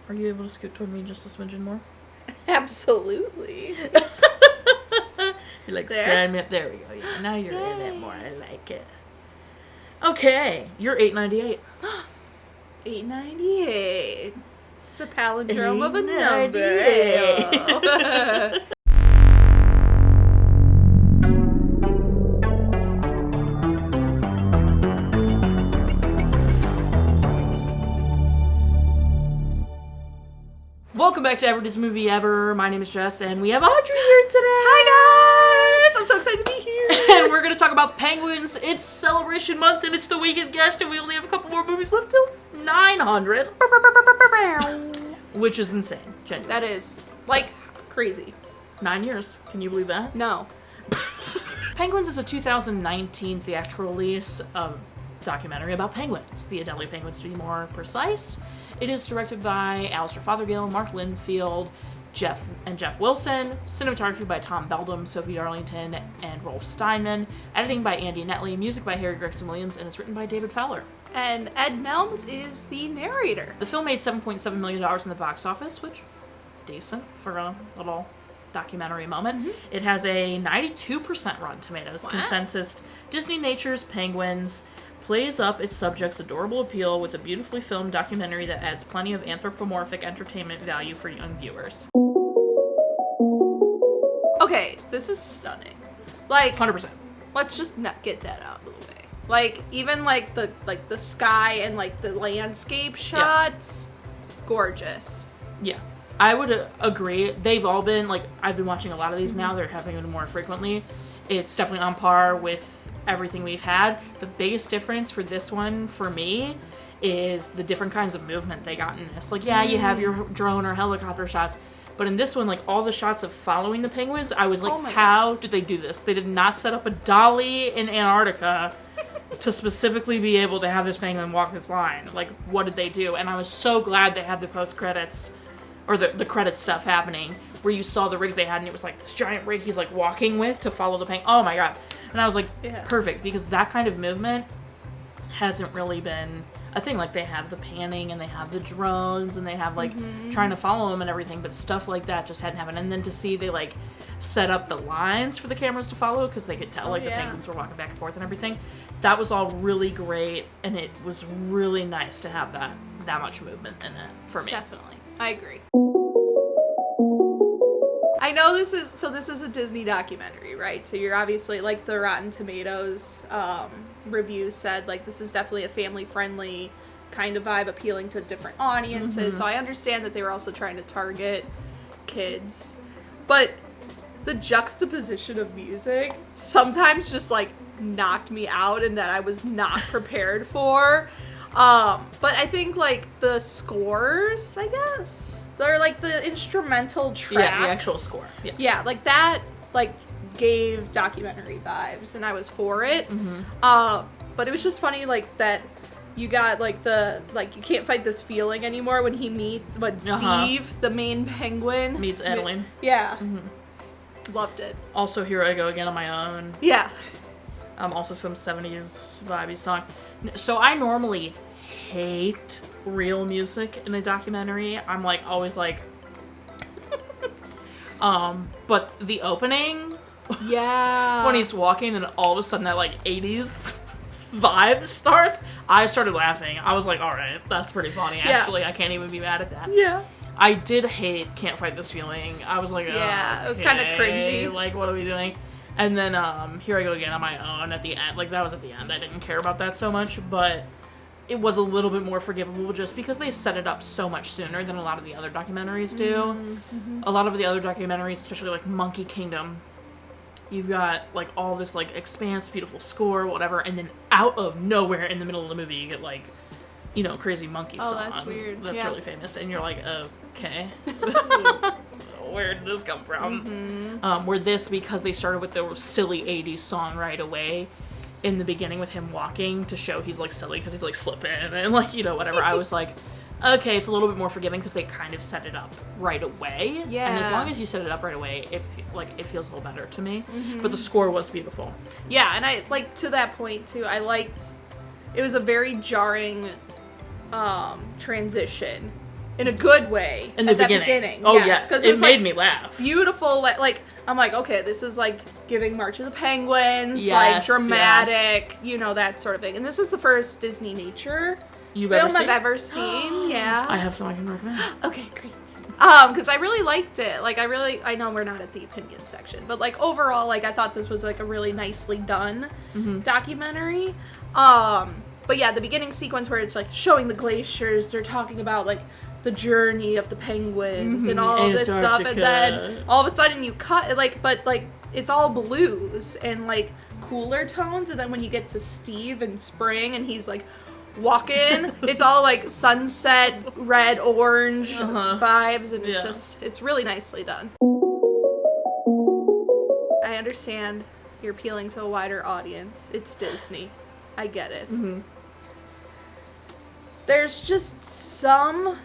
Are you able to scoot toward me just a smidgen more? Absolutely. You're like, there? stand me up. There we go. Yeah, now you're in it more. I like it. Okay, you're 898. 898. It's a palindrome of a number. Welcome back to Everyday Movie Ever. My name is Jess, and we have Audrey here today. Hi guys! I'm so excited to be here. And we're going to talk about Penguins. It's Celebration Month, and it's the weekend guest, and we only have a couple more movies left till 900. Which is insane. Genuinely. That is, like, crazy. 9 years. Can you believe that? No. Penguins is a 2019 theatrical release of documentary about penguins. The Netley penguins, to be more precise. It is directed by Alastair Fothergill, Mark Linfield, Jeff Wilson, cinematography by Tom Beldam, Sophie Darlington, and Rolf Steinmann, editing by Andy Netley, music by Harry Gregson Williams, and it's written by David Fowler. And Ed Helms is the narrator. The film made $7.7 million in the box office, which decent for a little documentary moment. Mm-hmm. It has a 92% Rotten Tomatoes consensus. Disney Nature's Penguins plays up its subject's adorable appeal with a beautifully filmed documentary that adds plenty of anthropomorphic entertainment value for young viewers. Okay, this is stunning. Like, 100%. Let's just not get that out of the way. Like, even like the sky and like the landscape shots, gorgeous. Yeah, I would agree. They've all been, like, I've been watching a lot of these now. They're happening more frequently. It's definitely on par with everything we've had. The biggest difference for this one, for me, is the different kinds of movement they got in this. Like, yeah, you have your drone or helicopter shots, but in this one, like, all the shots of following the penguins, I was like, how did they do this? They did not set up a dolly in Antarctica to specifically be able to have this penguin walk this line. Like, what did they do? And I was so glad they had the post-credits, or the credits stuff happening, where you saw the rigs they had, and it was like this giant rig he's like walking with to follow the penguin. Oh my god. And I was like, perfect, because that kind of movement hasn't really been a thing. Like, they have the panning, and they have the drones, and they have, like, trying to follow them and everything, but stuff like that just hadn't happened. And then to see they, like, set up the lines for the cameras to follow, because they could tell, the penguins were walking back and forth and everything. That was all really great, and it was really nice to have that much movement in it, for me. Definitely. I agree. I know this is a Disney documentary, right? So you're obviously, like, the Rotten Tomatoes review said, like, this is definitely a family-friendly kind of vibe, appealing to different audiences. Mm-hmm. So I understand that they were also trying to target kids. But the juxtaposition of music sometimes just, like, knocked me out and that I was not prepared for. But I think, like, the scores, I guess, they're, like, the instrumental tracks. Yeah, the actual score. Yeah, like, that, like, gave documentary vibes, and I was for it. Mm-hmm. But it was just funny, like, that you got, like, you can't fight this feeling anymore when Steve, the main penguin, meets Adeline. Yeah. Mm-hmm. Loved it. Also, Here I Go Again on My Own. Yeah. Also some 70s vibey song. So I normally hate real music in a documentary. I'm, like, always like but the opening, when he's walking and all of a sudden that, like, 80s vibe starts, I started laughing. I was like, alright, that's pretty funny, actually. I can't even be mad at that. Yeah. I did hate Can't Fight This Feeling. I was like, it was kind of cringy. Like, what are we doing? And then, Here I Go Again on My Own at the end. Like, that was at the end. I didn't care about that so much, but it was a little bit more forgivable just because they set it up so much sooner than a lot of the other documentaries do. Mm-hmm. A lot of the other documentaries, especially, like, Monkey Kingdom, you've got, like, all this, like, expanse, beautiful score, whatever, and then out of nowhere in the middle of the movie you get, like, you know, Crazy Monkey song. Oh, that's weird. That's really famous. And you're like, okay. Where did this come from? Mm-hmm. Where this, because they started with the silly 80s song right away in the beginning with him walking to show he's, like, silly because he's, like, slipping and, like, you know, whatever. I was like, okay, it's a little bit more forgiving because they kind of set it up right away. Yeah. And as long as you set it up right away, it feels a little better to me. Mm-hmm. But the score was beautiful. Yeah, and I, like, to that point, too, I liked, it was a very jarring transition in a good way in the beginning. Oh, yes. Because it made me laugh. Beautiful, like, I'm like, okay, this is, like, giving March of the Penguins, yes, like, dramatic, you know, that sort of thing. And this is the first Disney nature film I've ever seen, yeah. I have some I can recommend. Okay, great. Because I really liked it. Like, I know we're not at the opinion section, but, like, overall, like, I thought this was, like, a really nicely done documentary. But yeah, the beginning sequence where it's, like, showing the glaciers, they're talking about, like, the journey of the penguins and all this stuff, and then all of a sudden you cut, like, but, like, it's all blues and, like, cooler tones, and then when you get to Steve in spring and he's, like, walking, it's all, like, sunset, red, orange vibes, and it's really nicely done. I understand you're appealing to a wider audience. It's Disney. I get it. There's just some...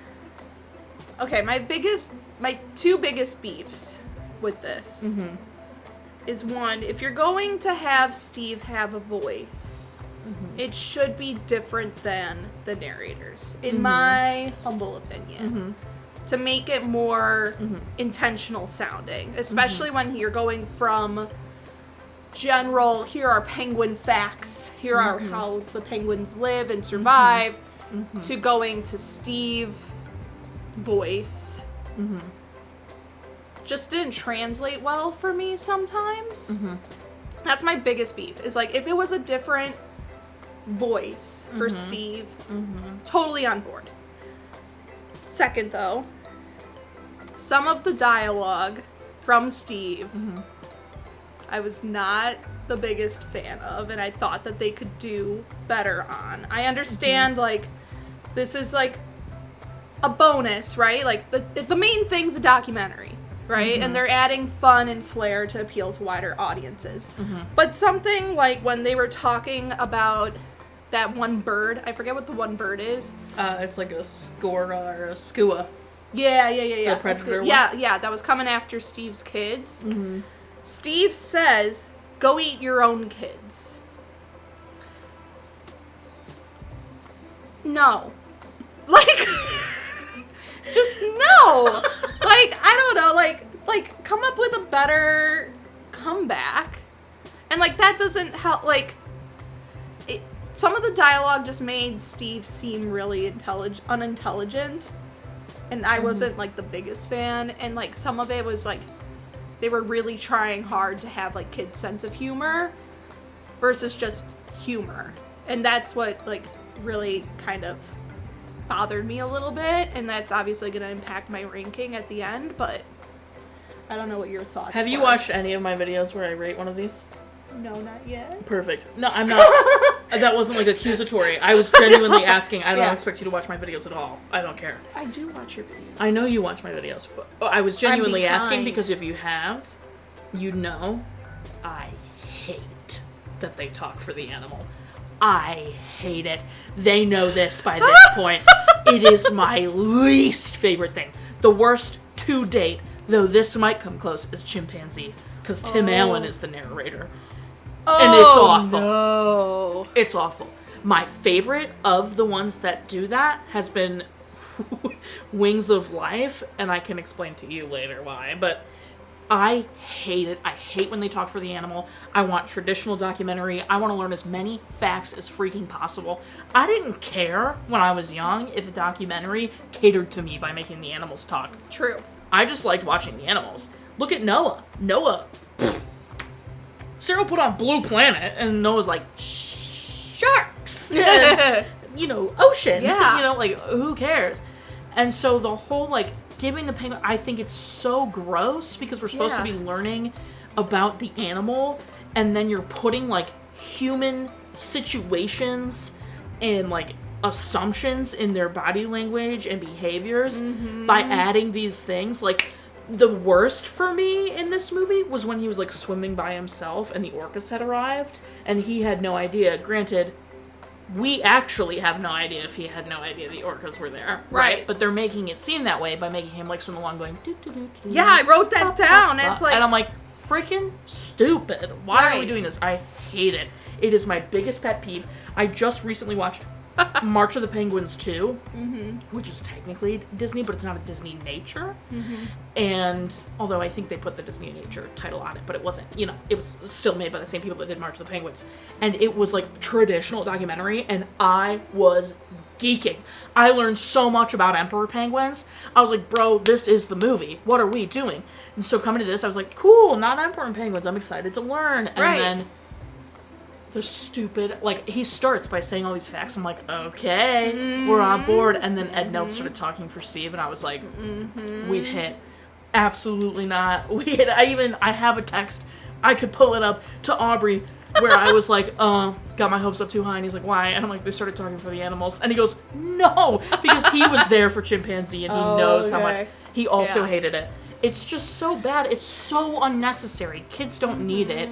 Okay, my two biggest beefs with this is, one, if you're going to have Steve have a voice, it should be different than the narrators, in my humble opinion, to make it more intentional sounding, especially when you're going from general, here are penguin facts, here are how the penguins live and survive, to going to Steve voice. Just didn't translate well for me sometimes. That's my biggest beef, is, like, if it was a different voice for Steve, totally on board. Second, though, some of the dialogue from Steve I was not the biggest fan of, and I thought that they could do better on. I understand, like, this is, like, a bonus, right? Like, the main thing's a documentary, right? And they're adding fun and flair to appeal to wider audiences. But something like when they were talking about that one bird, I forget what the one bird is. It's like a scora or a skua. Yeah. The predator one? Yeah, that was coming after Steve's kids. Steve says, go eat your own kids. No. Like, just no. Like, I don't know, like, come up with a better comeback. And, like, that doesn't help, like, some of the dialogue just made Steve seem really unintelligent. And I wasn't, like, the biggest fan. And, like, some of it was, like, they were really trying hard to have, like, kids' sense of humor versus just humor. And that's what, like, really kind of bothered me a little bit. And that's obviously going to impact my ranking at the end, but I don't know what your thoughts are. Have you watched any of my videos where I rate one of these? No, not yet. Perfect. No, I'm not. That wasn't, like, accusatory. I was genuinely asking. I don't expect you to watch my videos at all. I don't care. I do watch your videos. I know you watch my videos, but I was genuinely asking because if you have, you know, I hate that they talk for the animal. I hate it. They know this by this point. It is my least favorite thing. The worst to date, though this might come close, is chimpanzee, because Tim Allen is the narrator. And it's awful. No. It's awful. My favorite of the ones that do that has been Wings of Life, and I can explain to you later why, but I hate it. I hate when they talk for the animal. I want traditional documentary. I want to learn as many facts as freaking possible. I didn't care when I was young if a documentary catered to me by making the animals talk. True. I just liked watching the animals. Look at Noah. Cyril put on Blue Planet, and Noah's like, sharks! And, you know, ocean! Yeah. You know, like, who cares? And so the whole, like, giving the penguin, I think it's so gross, because we're supposed to be learning about the animal, and then you're putting, like, human situations and, like, assumptions in their body language and behaviors by adding these things. Like, the worst for me in this movie was when he was, like, swimming by himself and the orcas had arrived and he had no idea. Granted, we actually have no idea if he had no idea the orcas were there. Right. But they're making it seem that way by making him, like, swim along going, doo-doo-doo-doo. Yeah, I wrote that down. It's like... And I'm like, freaking stupid. Why are we doing this? I hate it. It is my biggest pet peeve. I just recently watched March of the Penguins 2, which is technically Disney, but it's not a Disney nature. And although I think they put the Disney nature title on it, but it wasn't, it was still made by the same people that did March of the Penguins. And it was like traditional documentary, and I was geeking. I learned so much about emperor penguins. I was like, bro, this is the movie. What are we doing? And so coming to this, I was like, cool, not emperor penguins. I'm excited to learn. And then the stupid, like, he starts by saying all these facts. I'm like, okay, we're on board. And then Ed Nelson started talking for Steve, and I was like, we've hit. Absolutely not. We hit. I have a text. I could pull it up to Aubrey where I was like, got my hopes up too high. And he's like, why? And I'm like, they started talking for the animals. And he goes, no, because he was there for chimpanzee, and he knows how much. He also hated it. It's just so bad. It's so unnecessary. Kids don't need it.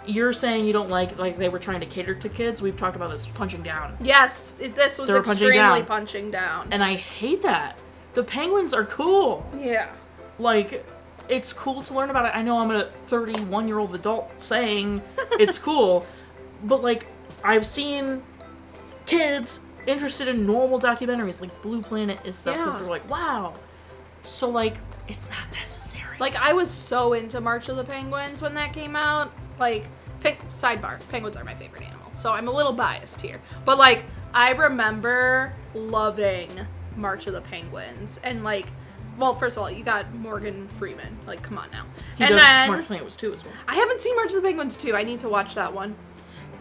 You're saying you don't like they were trying to cater to kids. We've talked about this punching down. Yes, this was extremely punching down. And I hate that. The penguins are cool. Yeah. Like, it's cool to learn about it. I know I'm a 31-year-old adult saying it's cool, but, like, I've seen kids interested in normal documentaries, like Blue Planet and stuff, because they're like, wow. So, like, it's not necessary. Like, I was so into March of the Penguins when that came out. Like, sidebar, penguins are my favorite animal, so I'm a little biased here. But, like, I remember loving March of the Penguins, and, like, well, first of all, you got Morgan Freeman. Like, come on now. Then March of the Penguins 2 as well. I haven't seen March of the Penguins 2. I need to watch that one.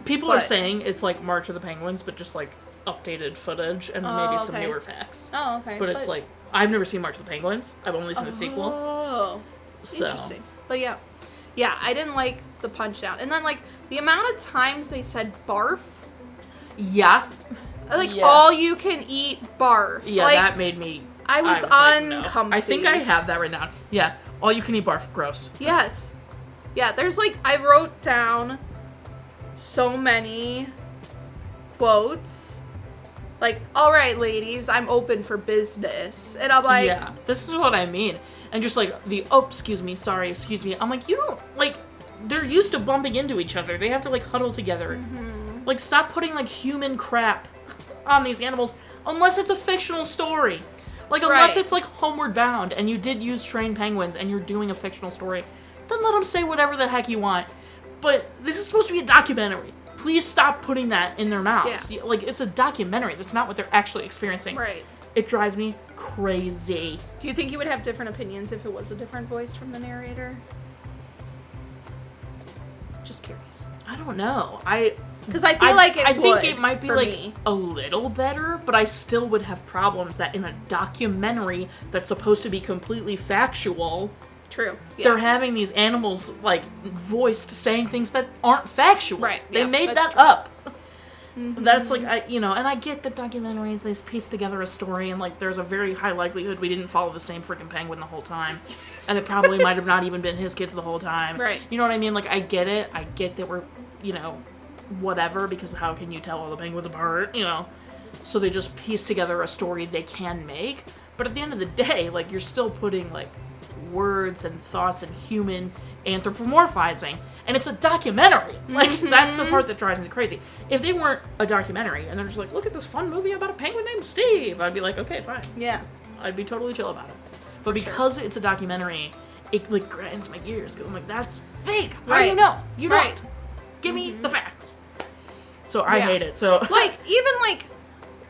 People are saying it's like March of the Penguins, but just, like, updated footage and maybe some newer facts. Oh, okay. But it's like, I've never seen March of the Penguins. I've only seen the sequel. Oh, so. Interesting. But yeah. Yeah, I didn't like the punch down. And then, like, the amount of times they said barf. Yeah. Like, all you can eat barf. Yeah, like, that made me... I was uncomfy. No. I think I have that written down. Yeah. All you can eat barf. Gross. Yes. Yeah, there's, like, I wrote down so many quotes. Like, all right, ladies, I'm open for business. And I'm like... Yeah, this is what I mean. And just like, excuse me, sorry, excuse me. I'm like, you don't, like, they're used to bumping into each other. They have to, like, huddle together. Like, stop putting, like, human crap on these animals. Unless it's a fictional story. Like, unless it's, like, Homeward Bound, and you did use trained penguins, and you're doing a fictional story, then let them say whatever the heck you want. But this is supposed to be a documentary. Please stop putting that in their mouths. Yeah. Like, it's a documentary. That's not what they're actually experiencing. Right. It drives me crazy. Do you think you would have different opinions if it was a different voice from the narrator? Just curious. I don't know. Because I feel like I think it might be, like, me. a little better, but I still would have problems that in a documentary that's supposed to be completely factual... True. Yeah. They're having these animals, like, voiced saying things that aren't factual. Right. They made that up. That's, like, and I get that documentaries, they piece together a story, and, like, there's a very high likelihood we didn't follow the same freaking penguin the whole time. And it probably might have not even been his kids the whole time. Right. You know what I mean? Like, I get it. I get that we're, whatever, because how can you tell all the penguins apart, So they just piece together a story they can make. But at the end of the day, like, you're still putting, like, words and thoughts and human anthropomorphizing, and it's a documentary. Like, that's the part that drives me crazy. If they weren't a documentary and they're just like, look at this fun movie about a penguin named Steve, I'd be like, okay, fine. Yeah. I'd be totally chill about it. But because it's a documentary, it, like, grinds my gears, because I'm like, that's fake. How do you know? You don't. Give me the facts. So I hate it. So like, even, like,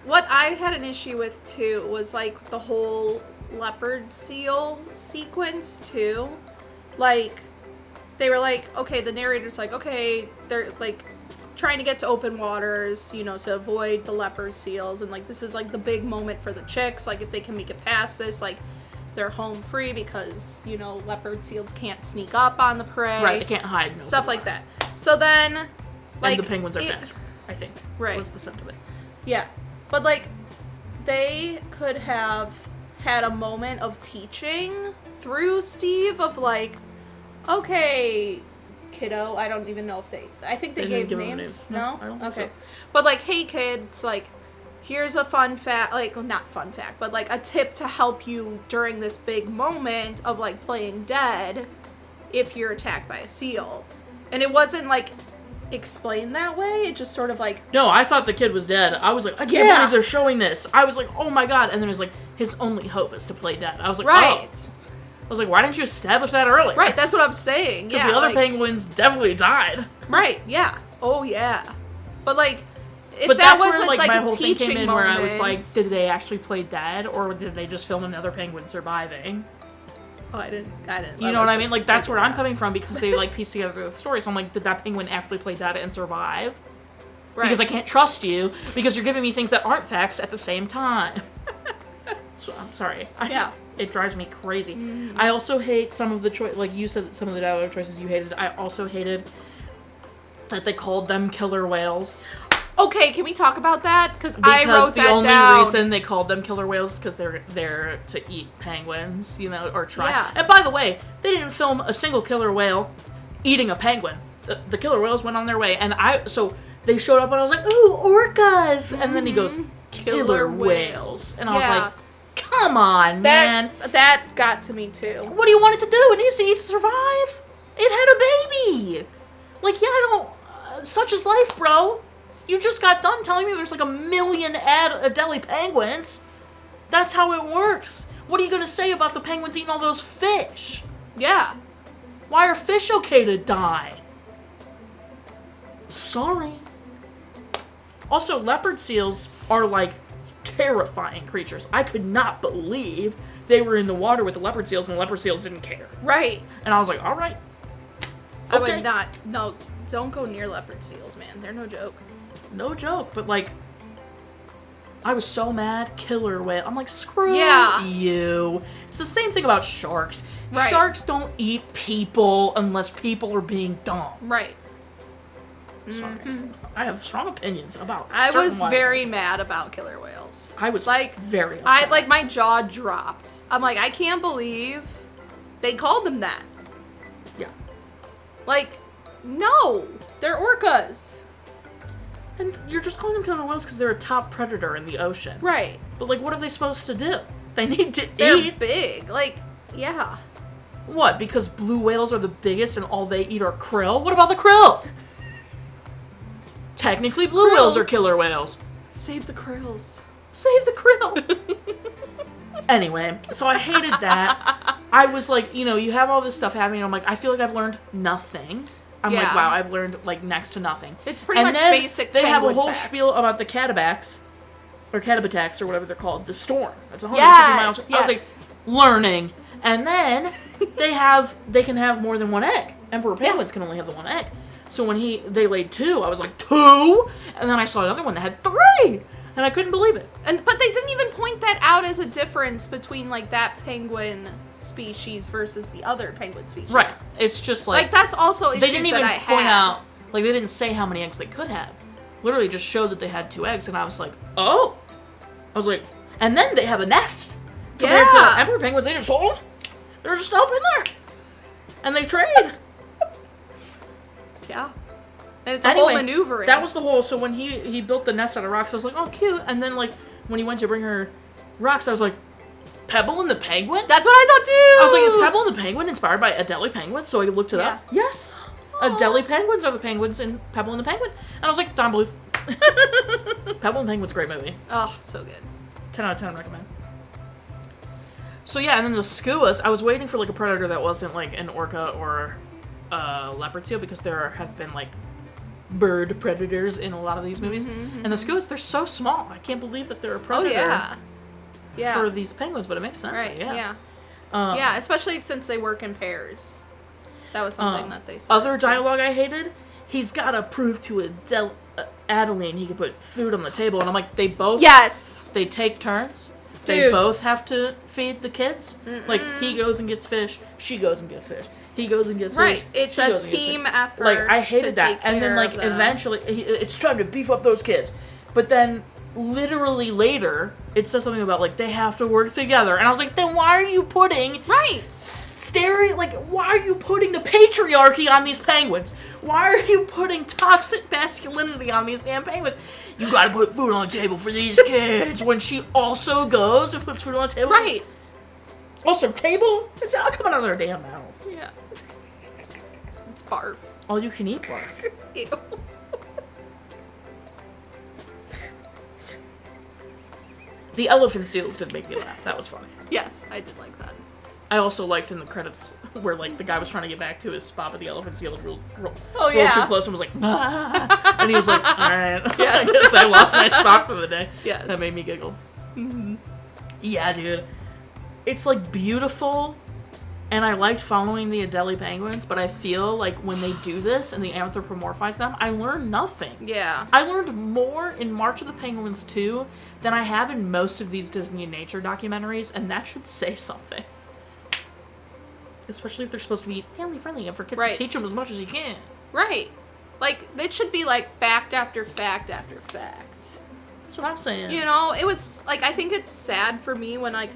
what I had an issue with too was, like, the whole leopard seal sequence too. Like, they were like, okay, the narrator's like, okay, they're, like, trying to get to open waters, to avoid the leopard seals, and, like, this is, like, the big moment for the chicks, like, if they can make it past this, like, they're home free because, leopard seals can't sneak up on the prey. Right, they can't hide. Stuff like that. So then, like... And the penguins are faster, I think. Right. Was the sentiment. Yeah. But, like, they could have had a moment of teaching through Steve of, like, okay, kiddo, I don't even know if I think they gave names. No? I don't think so. But, like, hey, kids, like, here's a fun fact, like, well, not fun fact, but, like, a tip to help you during this big moment of, like, playing dead if you're attacked by a seal. And it wasn't, like, explained that way. It just sort of like... No, I thought the kid was dead. I was like, I can't believe they're showing this. I was like, oh my god. And then it was like, his only hope is to play dead. I was like, right. Oh. I was like, why didn't you establish that earlier? Right, that's what I'm saying. Because the other penguins definitely died. Right, yeah. Oh, yeah. But, like, if but that that's wasn't, where, like my a whole thing teaching came in moment... where I was like, did they actually play dead, or did they just film another penguin surviving? Oh, I didn't. You know what I mean? Like, that's where I'm coming from, because they, like, piece together the story. So I'm like, did that penguin actually play dead and survive? Right. Because I can't trust you, because you're giving me things that aren't facts at the same time. So, I'm sorry. It drives me crazy. Mm-hmm. I also hate some of the like you said, some of the dialogue choices you hated. I also hated that they called them killer whales. Okay, can we talk about that? Because I wrote that down. Because the only reason they called them killer whales is because they're there to eat penguins, you know, or try. Yeah. And by the way, they didn't film a single killer whale eating a penguin. The killer whales went on their way, and so they showed up, and I was like, ooh, orcas! And then he goes, killer whales. And I was like, come on, man. That got to me, too. What do you want it to do? It needs to eat to survive. It had a baby. Like, yeah, I don't... such is life, bro. You just got done telling me there's like 1 million Adelie penguins. That's how it works. What are you going to say about the penguins eating all those fish? Yeah. Why are fish okay to die? Sorry. Also, leopard seals are like terrifying creatures. I could not believe they were in the water with the leopard seals and the leopard seals didn't care. Right. And I was like, all right. Okay. I would not. No, don't go near leopard seals, man. They're no joke. No joke, but like, I was so mad. Killer whale. I'm like, screw you. It's the same thing about sharks. Right. Sharks don't eat people unless people are being dumb. Right. Sorry. Mm-hmm. I have strong opinions about I was very mad about killer whales. I was like very upset. My jaw dropped. I'm like, I can't believe they called them that. Yeah. Like, no. They're orcas. And you're just calling them killer whales because they're a top predator in the ocean. Right. But, like, what are they supposed to do? They need to They're eat. big. Like, yeah. What? Because blue whales are the biggest and all they eat are krill? What about the krill? Technically, blue whales are killer whales. Save the krills. Save the krill. Anyway, so I hated that. I was like, you know, you have all this stuff happening. I'm like, I feel like I've learned nothing. I'm like, wow, I've learned, like, next to nothing. It's pretty much basic they have a whole facts. spiel about the catabacks, or catabatax, or whatever they're called, the storm. That's 150 miles. Yes. I was like, learning. And then they can have more than one egg. Emperor penguins can only have the one egg. So when they laid 2, I was like, 2? And then I saw another one that had 3! And I couldn't believe it. But they didn't even point that out as a difference between, like, that penguin species versus the other penguin species. Right. It's just like... Like, that's also issues they didn't even that I point had. out... Like, they didn't say how many eggs they could have. Literally just showed that they had 2 eggs, and I was like, oh! I was like... And then they have a nest! Compared to emperor penguins, they just hold them. They're just up in there. And they trade. Yeah. And it's a whole maneuvering. That was the whole... So when he built the nest out of rocks, I was like, oh, cute. And then, like, when he went to bring her rocks, I was like, Pebble and the Penguin? That's what I thought, too! I was like, is Pebble and the Penguin inspired by Adelie penguins? So I looked it up. Yes. Adelie penguins are the penguins in Pebble and the Penguin. And I was like, don't believe. Pebble and the Penguin's a great movie. Oh, so good. 10 out of 10 recommend. So yeah, and then the skuas, I was waiting for like a predator that wasn't like an orca or a leopard seal, because there have been like bird predators in a lot of these movies. Mm-hmm. And the skuas, they're so small. I can't believe that they're a predator for these penguins, but it makes sense. Right, yeah, especially since they work in pairs. That was something that they said. Other dialogue I hated, he's got to prove to Adeline he can put food on the table. And I'm like, they both... Yes! They take turns. They both have to feed the kids. Mm-mm. Like, he goes and gets fish. She goes and gets fish. He goes and gets fish. Right. It's a team effort. Like, I hated that. And then, like, eventually, it's time to beef up those kids. But then, literally later, it says something about, like, they have to work together. And I was like, then why are you putting... Right. Why are you putting the patriarchy on these penguins? Why are you putting toxic masculinity on these damn penguins? You gotta put food on the table for these kids, when she also goes and puts food on the table. Right. Also, table? It's all coming out of their damn mouth. Yeah. It's barf. All you can eat barf. Ew. The elephant seals did make me laugh. That was funny. Yes, I did like that. I also liked in the credits where, like, the guy was trying to get back to his spot, but the elephant seal rolled too close and was like, ah. And he was like, alright, yeah, I guess I lost my spot for the day. Yes. That made me giggle. Mm-hmm. Yeah, dude. It's, like, beautiful, and I liked following the Adelie penguins, but I feel like when they do this and they anthropomorphize them, I learn nothing. Yeah. I learned more in March of the Penguins 2 than I have in most of these Disney nature documentaries, and that should say something. Especially if they're supposed to be family-friendly and for kids to teach them as much as you can. Right. Like, it should be, like, fact after fact after fact. That's what I'm saying. You know, it was, like, I think it's sad for me when, like,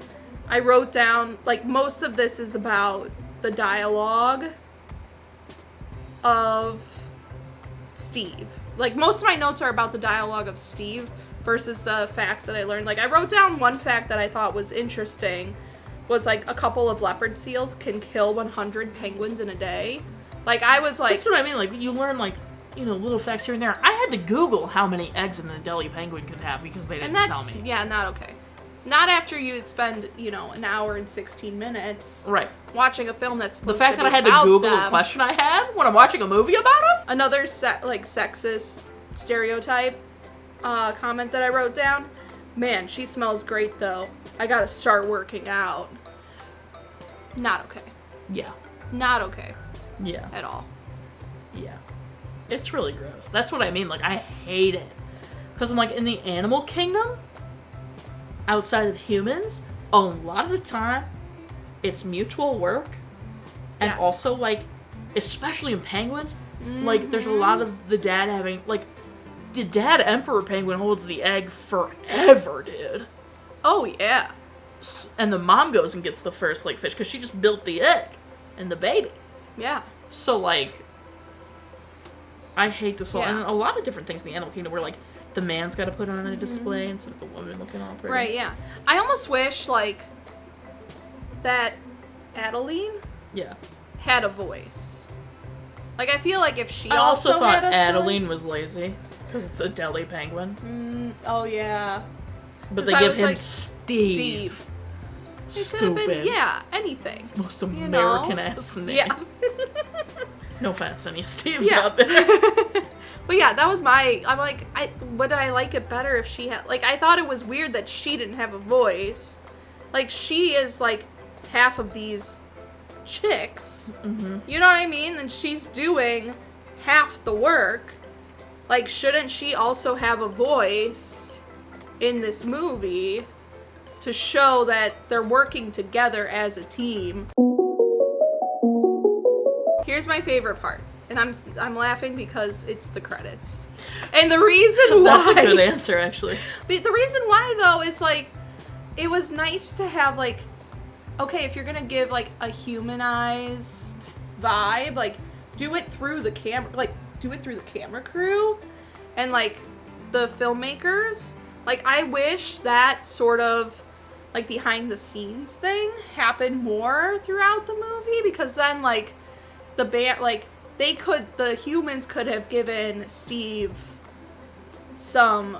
I wrote down, like, most of this is about the dialogue of Steve. Like, most of my notes are about the dialogue of Steve versus the facts that I learned. Like, I wrote down one fact that I thought was interesting, was, like, a couple of leopard seals can kill 100 penguins in a day. Like, I was like... That's what I mean. Like, you learn, like, you know, little facts here and there. I had to Google how many eggs an Adelie penguin could have because they didn't tell me. Yeah, not okay. Not after you spend, you know, an hour and 16 minutes watching a film that's supposed the fact to that be I had to about Google them. a question I had when I'm watching a movie about them? Another, sexist stereotype comment that I wrote down. Man, she smells great, though. I gotta start working out. Not okay. Yeah. Not okay. Yeah. At all. Yeah. It's really gross. That's what I mean. Like, I hate it. Because I'm like, in the animal kingdom, outside of humans, a lot of the time, it's mutual work. And also, like, especially in penguins, like, there's a lot of the dad having, like, the dad emperor penguin holds the egg forever, dude. Oh, yeah. And the mom goes and gets the first, like, fish, because she just built the egg and the baby. Yeah. So, like, I hate this whole, and a lot of different things in the animal kingdom where, like, the man's got to put on a display instead of the woman looking all pretty. Right, yeah. I almost wish, like, that Adeline had a voice. Like, I feel like if she I also thought had a Adeline was lazy, because it's a Adelie penguin. Oh, yeah. But they give him like, Steve. It could have been, anything. Most American-ass name. Yeah. No offense, any Steves out there. But yeah, that was I'm like, would I like it better if she had, like, I thought it was weird that she didn't have a voice. Like, she is, like, half of these chicks. Mm-hmm. You know what I mean? And she's doing half the work. Like, shouldn't she also have a voice in this movie to show that they're working together as a team? Here's my favorite part, and I'm laughing because it's the credits. And the reason why... That's a good answer, actually. The reason why, though, is, like, it was nice to have, like, okay, if you're gonna give, like, a humanized vibe, like, do it through the camera, like, do it through the camera crew and, like, the filmmakers. Like, I wish that sort of, like, behind-the-scenes thing happened more throughout the movie, because then, like, the band, like, the humans could have given Steve some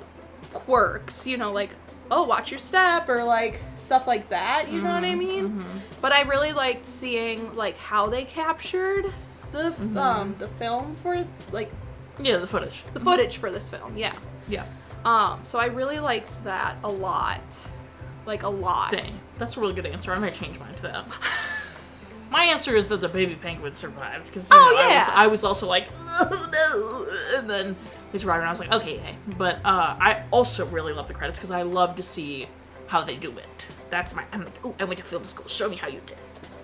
quirks, you know, like, oh, watch your step, or, like, stuff like that, you know what I mean? Mm-hmm. But I really liked seeing, like, how they captured the film for, like... Yeah, the footage. The footage for this film, yeah. Yeah. So I really liked that a lot. Like, a lot. Dang. That's a really good answer. I might change mine to that. My answer is that the baby penguin survived, because, I was also like, oh, no, and then they survived, and I was like, okay, yay. But I also really love the credits, because I love to see how they do it. I'm like, oh, I went to film school, show me how you did.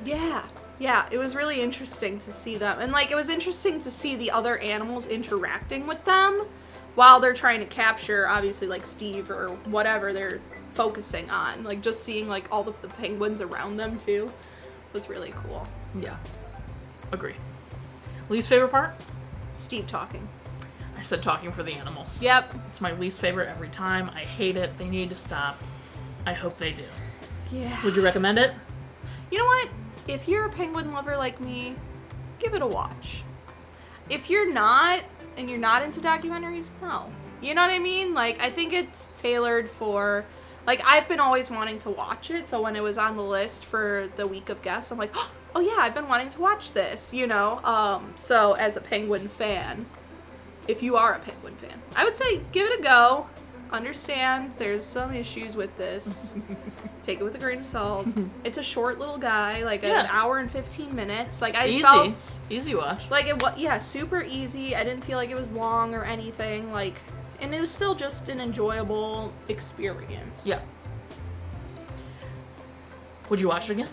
Yeah, it was really interesting to see them, and, like, it was interesting to see the other animals interacting with them while they're trying to capture, obviously, like, Steve or whatever they're focusing on. Like, just seeing, like, all of the penguins around them, too, was really cool. Yeah. Agree. Least favorite part? Steve talking. I said talking for the animals. Yep. It's my least favorite every time. I hate it. They need to stop. I hope they do. Yeah. Would you recommend it? You know what? If you're a penguin lover like me, give it a watch. if you're not, and you're not into documentaries, no. You know what I mean? Like, I think it's tailored for, like, I've been always wanting to watch it, so when it was on the list for the week of guests, I'm like, oh yeah, I've been wanting to watch this, you know? So as a Penguin fan, if you are a Penguin fan, I would say give it a go. Understand there's some issues with this. Take it with a grain of salt. It's a short little guy, like an hour and 15 minutes. Like I felt easy watch. Like it was, super easy. I didn't feel like it was long or anything. Like, and it was still just an enjoyable experience. Yeah. Would you watch it again?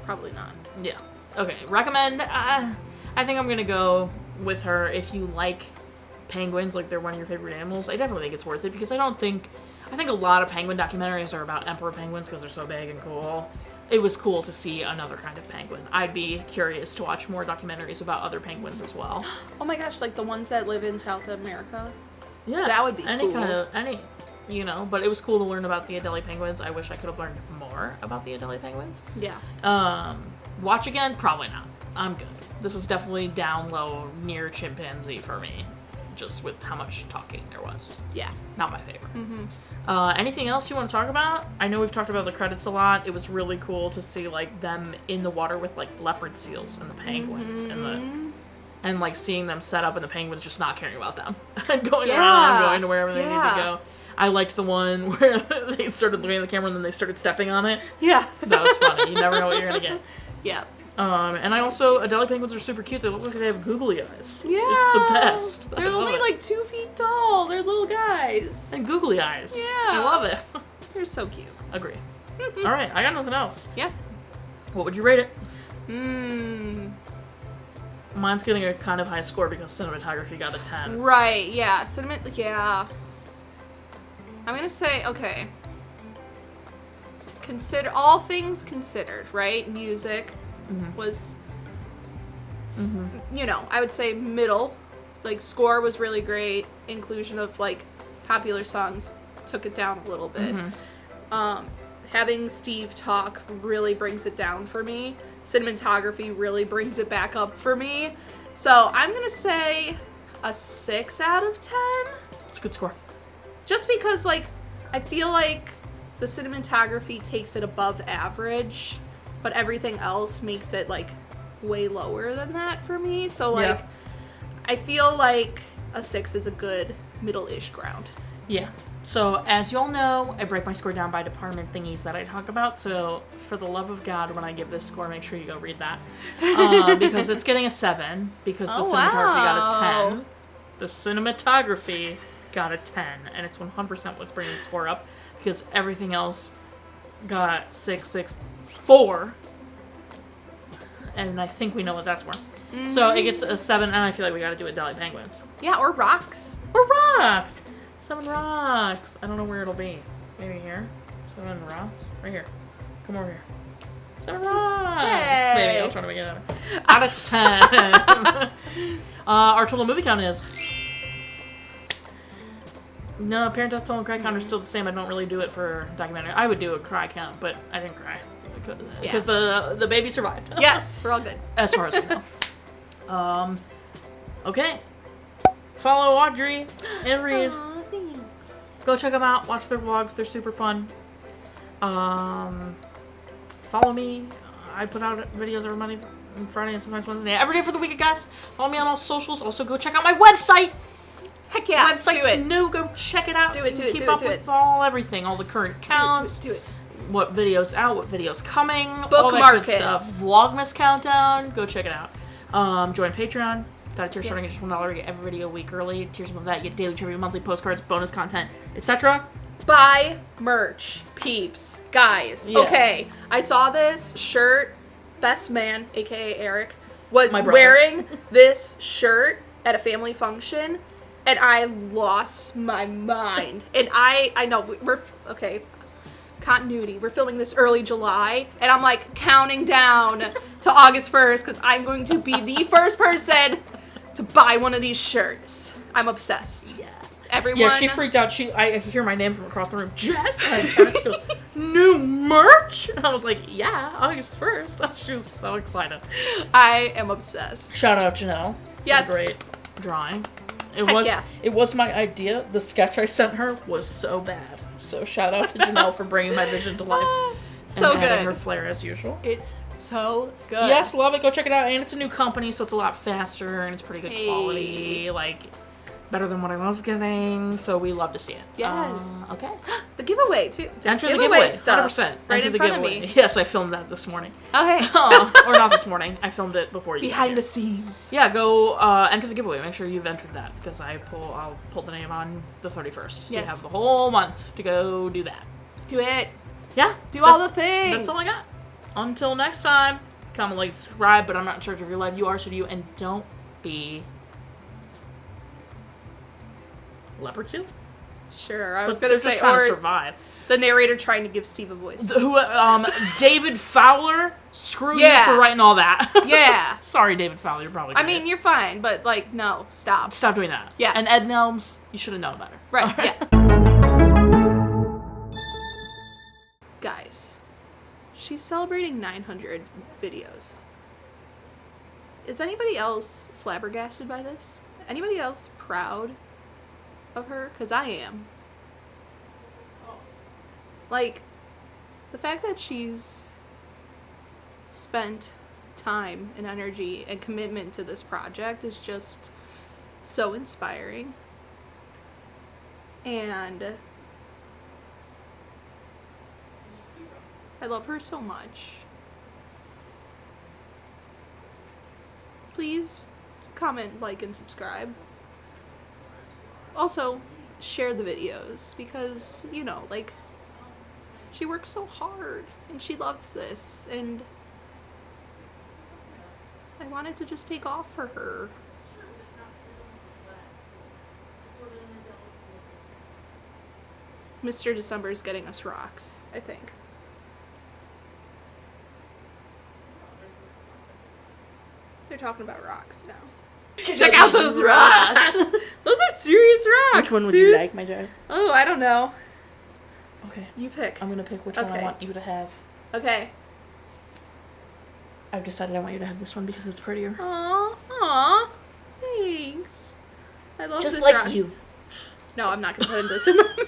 Probably not. Yeah. Okay. Recommend. I think I'm gonna go with her. If you like penguins, like they're one of your favorite animals, I definitely think it's worth it, because I think a lot of penguin documentaries are about emperor penguins because they're so big and cool. It was cool to see another kind of penguin. I'd be curious to watch more documentaries about other penguins as well. Oh my gosh, like the ones that live in South America? Yeah. That would be cool. You know, but it was cool to learn about the Adelie penguins. I wish I could have learned more about the Adelie penguins. Yeah. Watch again? Probably not. I'm good. This was definitely down low, near chimpanzee for me, just with how much talking there was. Yeah. Not my favorite. Anything else you want to talk about? I know we've talked about the credits a lot. It was really cool to see, like, them in the water with, like, leopard seals and the penguins and like seeing them set up and the penguins just not caring about them and going around, going to wherever they need to go. I liked the one where they started looking at the camera and then they started stepping on it. Yeah. That was funny. You never know what you're going to get. Yeah. And I also, Adelie penguins are super cute. They look like they have googly eyes. Yeah. It's the best. They're only like 2 feet tall. They're little guys. And googly eyes. Yeah. I love it. They're so cute. Agree. All right, I got nothing else. Yeah. What would you rate it? Mine's getting a kind of high score because cinematography got a 10. Right, yeah. Yeah. I'm gonna say, okay. Consider all things considered, right? Music was, you know, I would say middle. Like, score was really great. Inclusion of, like, popular songs took it down a little bit. Having Steve talk really brings it down for me. Cinematography really brings it back up for me. So I'm gonna say a 6 out of 10. It's a good score. Just because, like, I feel like the cinematography takes it above average, but everything else makes it, like, way lower than that for me. So, like, I feel like a 6 is a good middle-ish ground. Yeah. So, as you all know, I break my score down by department thingies that I talk about. So, for the love of God, when I give this score, make sure you go read that. Because it's getting a 7, because the cinematography got a 10. The cinematography got a 10, and it's 100% what's bringing the score up, because everything else got 6, 6, 4. And I think we know what that's for. So, it gets a 7, and I feel like we gotta do Adelie penguins. Yeah, or rocks. Or rocks! 7 rocks. I don't know where it'll be. Maybe here. 7 rocks. Right here. Come over here. 7 rocks. Yay. Maybe I'll try to make it out of 10. Our total movie count is. No, Parent Death Toll and Cry count are still the same. I don't really do it for documentary. I would do a cry count, but I didn't cry because the baby survived. Yes, we're all good. As far as we know. Okay. Follow Audrey and Reed. Thanks. Go check them out. Watch their vlogs. They're super fun. Follow me. I put out videos every Monday, Friday, and sometimes Wednesday. Every day for the weekend, guys. Follow me on all socials. Also, go check out my website. Heck yeah. Website's new. Go check it out. Keep up with everything. All the current counts. Do it. What video's out. What video's coming. Bookmark all that good it. stuff. Vlogmas countdown. Go check it out. Join Patreon. Got a tier starting at just $1. You get every video a week early. Tiers above that, you get daily trivia, monthly postcards, bonus content, etc. Buy merch, peeps. Guys, okay. I saw this shirt. Best man, aka Eric, was wearing this shirt at a family function, and I lost my mind. And I know, we're, okay, continuity. We're filming this early July, and I'm, like, counting down to August 1st, because I'm going to be the first person to buy one of these shirts. I'm obsessed. Yeah. Everyone. Yeah, she freaked out. I hear my name from across the room. Jess! And she goes, new merch? And I was like, yeah, August 1st. She was so excited. I am obsessed. Shout out Janelle. Yes. For the great drawing. Yeah. It was my idea. The sketch I sent her was so bad. So shout out to Janelle for bringing my vision to life. So and good. adding her flair as usual. It's so good. Yes, love it. Go check it out. And it's a new company, so it's a lot faster and it's pretty good Hey. quality. Like, better than what I was getting. So we love to see it. Yes. Okay. The giveaway, too. There's Enter the giveaway. stuff 100%. right Enter in the front giveaway. of me. Yes, I filmed that this morning. Okay. Or not this morning. I filmed it before you got Behind here. the scenes. Yeah, go enter the giveaway. Make sure you've entered that because I'll pull the name on the 31st. So you Yes. have the whole month to go do that. Do it. Yeah. Do all the things. That's all I got. Until next time, comment, like, subscribe, but I'm not in charge of your life. You are, so do you. And don't be leopard too. Sure, I was But going to they're say, just trying to or survive. the narrator trying to give Steve a voice. David Fowler, screw you Yeah. for writing all that. Yeah. Sorry, David Fowler, you're probably I gonna mean, you're fine, but, like, no, stop. stop doing that. Yeah. And Ed Helms, you should have known better. Right, All yeah. Guys, she's celebrating 900 videos. Is anybody else flabbergasted by this? Anybody else proud of her? Because I am. Like, the fact that she's spent time and energy and commitment to this project is just so inspiring. And I love her so much. Please comment, like, and subscribe. Also, share the videos because, you know, like, she works so hard and she loves this and I wanted to just take off for her. Mr. December is getting us rocks, I think. They're talking about rocks now. Check out those rocks! Those are serious rocks. Which one would dude. you like, my dear? Oh, I don't know. Okay. You pick. I'm gonna pick which one I Okay. want you to have. Okay. I've decided I want you to have this one because it's prettier. Aw. Thanks. I love Just this like rock. you. No, I'm not gonna put this in my